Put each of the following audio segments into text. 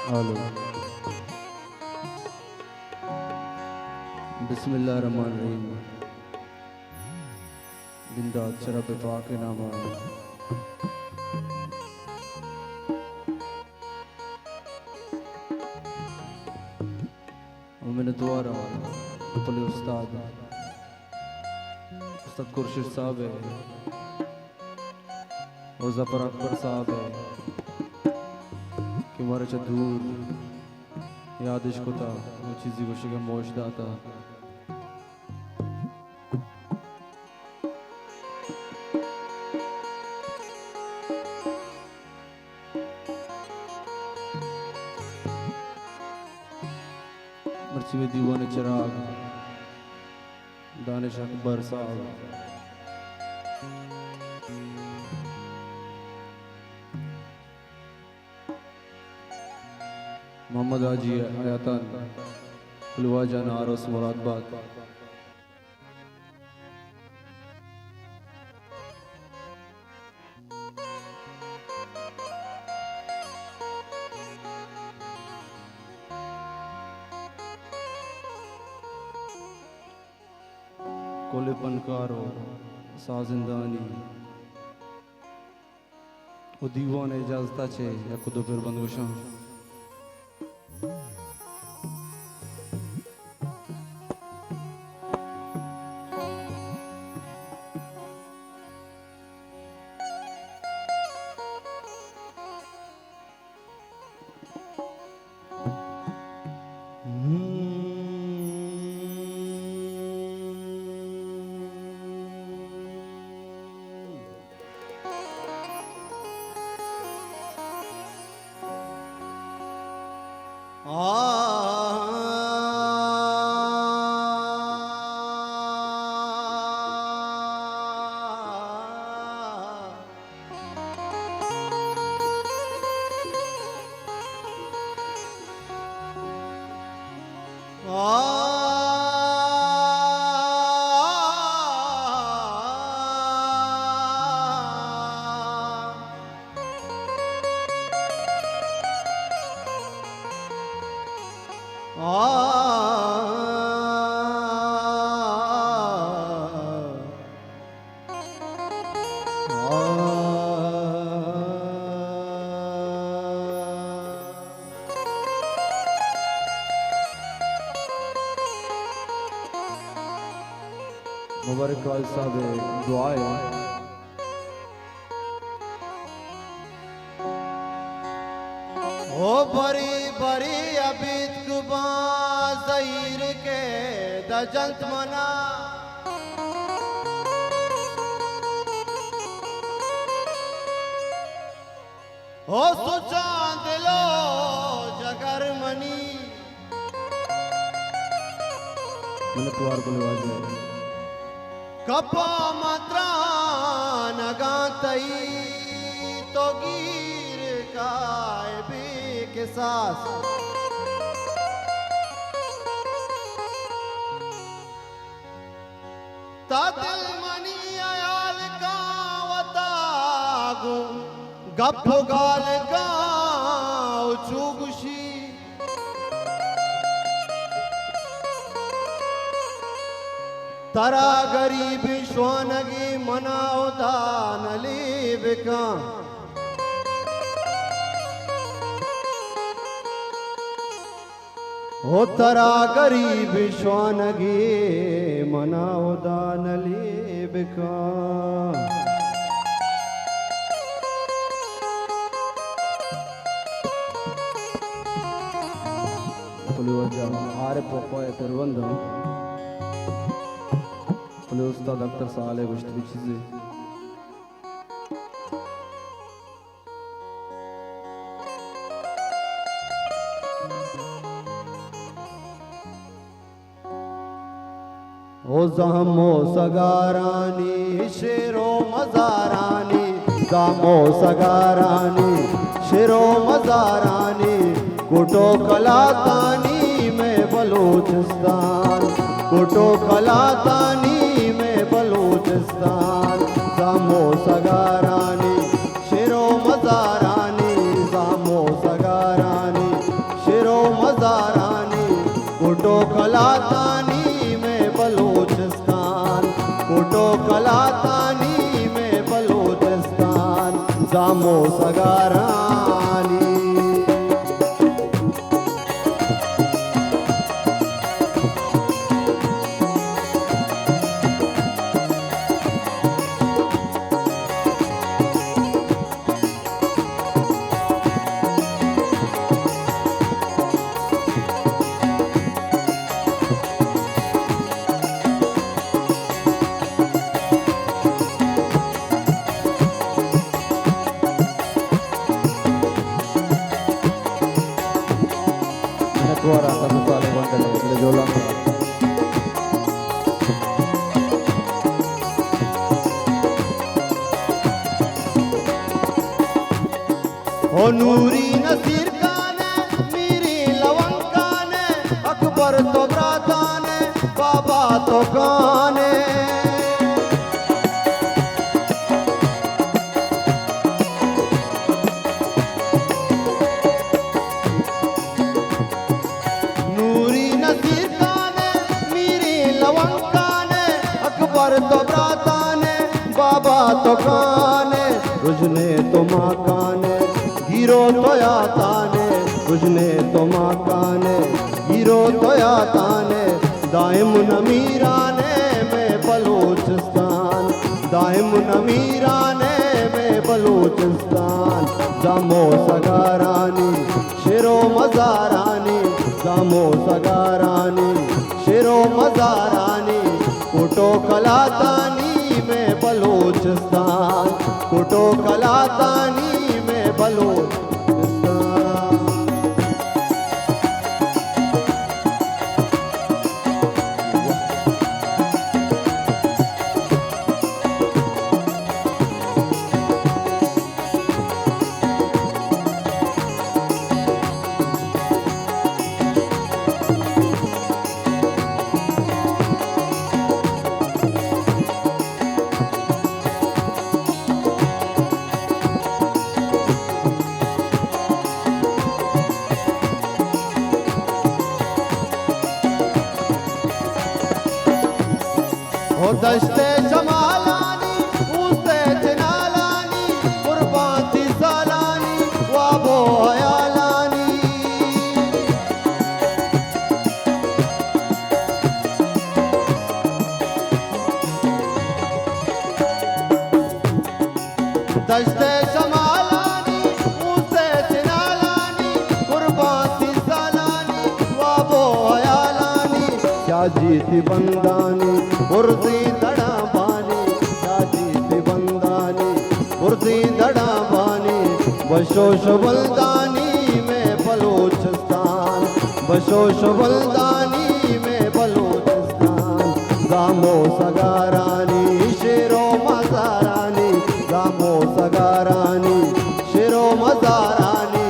Hello. बिस्मिल्लाहिर्रहमानिर्रहीम। बिंदात शरब पाक नामा। और मैंने दोबारा अपने उस्ताद उस्ताद खुर्शीद साहब है और जफर अकबर साहब है कि हमारे दूर याद इश्क होता वो चीज़ी को शिका मोशदा था। मर्ची में दीवाने चिराग दानिश अकबर साहब मोहम्मद हाजी आयातन फुलवाजा नारस मुरादाबाद। कोले पनकारो साजिंदानी वो दीवान इजाजता छे या खुदो फिर बंदोशा मुबारक वाल साहब दुआ है। ओ बरी बरी अबीद कुबा ज़हीर के दजंत मना हो सुचा दिलो जगर मनी मैंने तुआर को लेवाजे कपा मात्रा नगातई तो गिर काय भी के सास तादिल मनी आयाल का वतागु गप गाल गाँव चुगुशी तरा गरीब श्वानगी मनाओ दानली बिका हो तरा गरीब श्वानगी मनाओ दानली बिका आरे पोकोए पेरवंदम उस्ताद अख्तर साले गुश्ती चीजें ओ ज़ामो सगारानी शेरो मज़ारानी ज़ामो सगारानी शेरो मज़ारानी कुटो कलातानी में बलूचिस्तान कुटो कलातानी में बलूचिस्तान ज़ामो सगारानी शेरो मज़ारानी ज़ामो सगारानी जामो सगारानी। Suara kamu paling bandel le jolang हो नूरी नसीर काने मीरी लवंग काने अकबर तो ब्राताने बाबा तो काने तो ब्राताने बाबा तो काने रुजने तो माँ काने गिरो तो याताने रुजने तो माँ काने गिरो तो याताने दाइम नमीराने में बलूचिस्तान दाइम नमीराने में बलूचिस्तान जामो सगारानी शेरो मजारानी जामो सगारानी शेरो मजारानी कुटो कलातानी में बलूचिस्तान कुटो कलातानी में बलूचिस्तान। हो दश्ते जमालानी ऊसे जनालानी कुर्बाती सालानी वाबो हयालानी दश्ते जमालानी ऊसे जनालानी कुर्बाती सालानी वाबो हयालानी क्या जीती बंदानी उर्दी दड़ा बानी शादी बंदानी उर्दी दड़ा बानी बशोश बल्दानी में बलूचिस्तान बशोश बल्दानी में बलूचिस्तान जामो सगारानी शेरो मजारानी जामो सगारानी शेरो मजारानी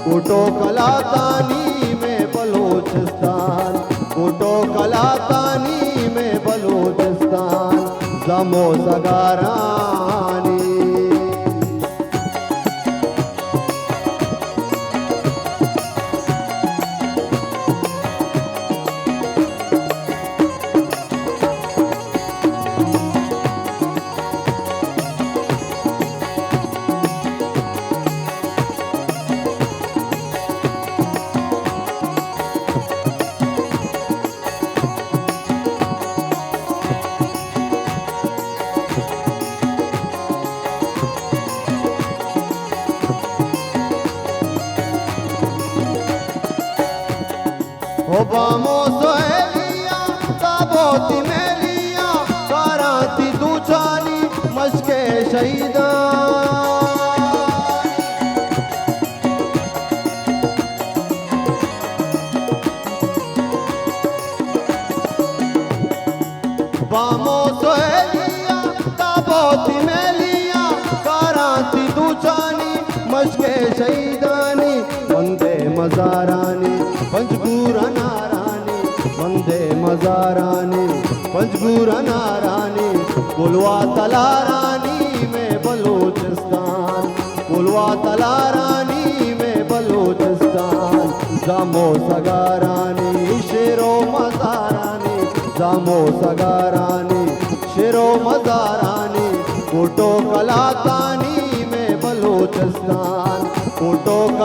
कुटो कलातानी में बलूचिस्तान कुटो कलातानी में बलूचिस्तान जामो सगारानी। हो बामो सोहेलिया ताबोती मेलिया काराती दूचानी मशके शहीदा बामो सोहेलिया ताबोती मेलिया काराती दूचानी मशके शहीदानी वंदे मजारानी पंजगूरा नारानी वंदे मजारानी पंजगूरा नारानी कुलवा तलारानी में बलूचिस्तान कुलवा तलारानी में बलूचिस्तान जामो सगारानी शेरो मजारानी जामो सगारानी शेरो मजारानी कुटो कलातानी में बलूचिस्तान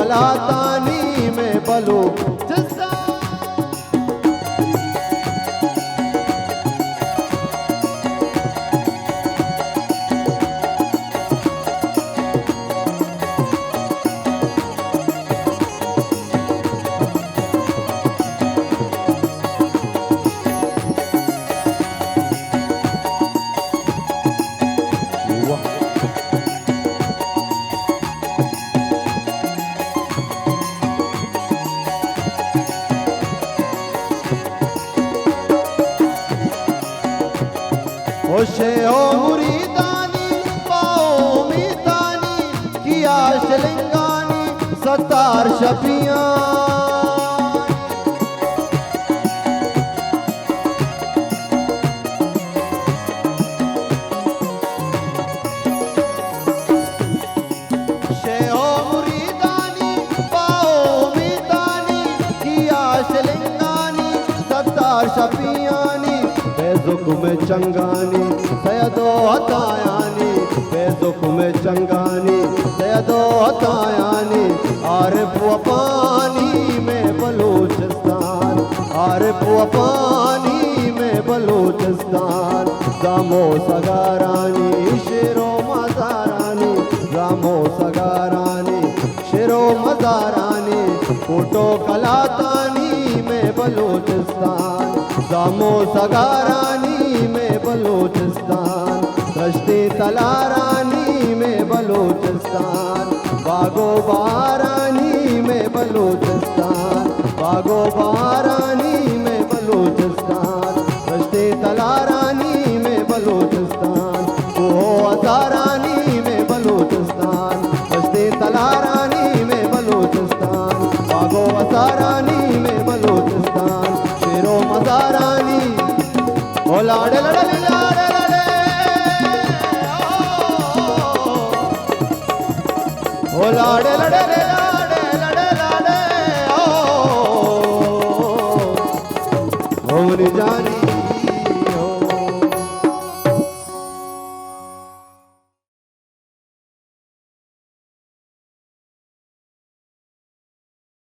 कलातानी में बलूचिस्तान। होशे हो मुरीदानी पाओ मीतानी किया शलिंगानी सतार शफियां। शे हो मुरीदानी पाओ मीतानी किया शलिंगानी सतार शफियानी। बेजुक में चंगानी सयदो हतायानी बेजुक में चंगानी सयदो हतायानी। आरिफ वफानी में बलूचिस्तान आरिफ वफानी में बलूचिस्तान। जामो सगारानी शेरो मजारानी जामो सगारानी शेरो मजारानी। फोटो कलातानी में बलूचिस्तान जामो सगारानी में बलूचिस्तान। कश्ती तलारानी में बलूचिस्तान बागो बारानी में बलूचिस्तान बागो बारानी में बलूचिस्तान। कश्ती तलारानी में बलूचिस्तान वो अजारानी में बलूचिस्तान। कश्ती तलारानी में बलूचिस्तान बागो अजारानी में बलूचिस्तान। शेरो मजारानी ओ लाड़े लड़े लाड़े लड़े ओ लाड़े लड़े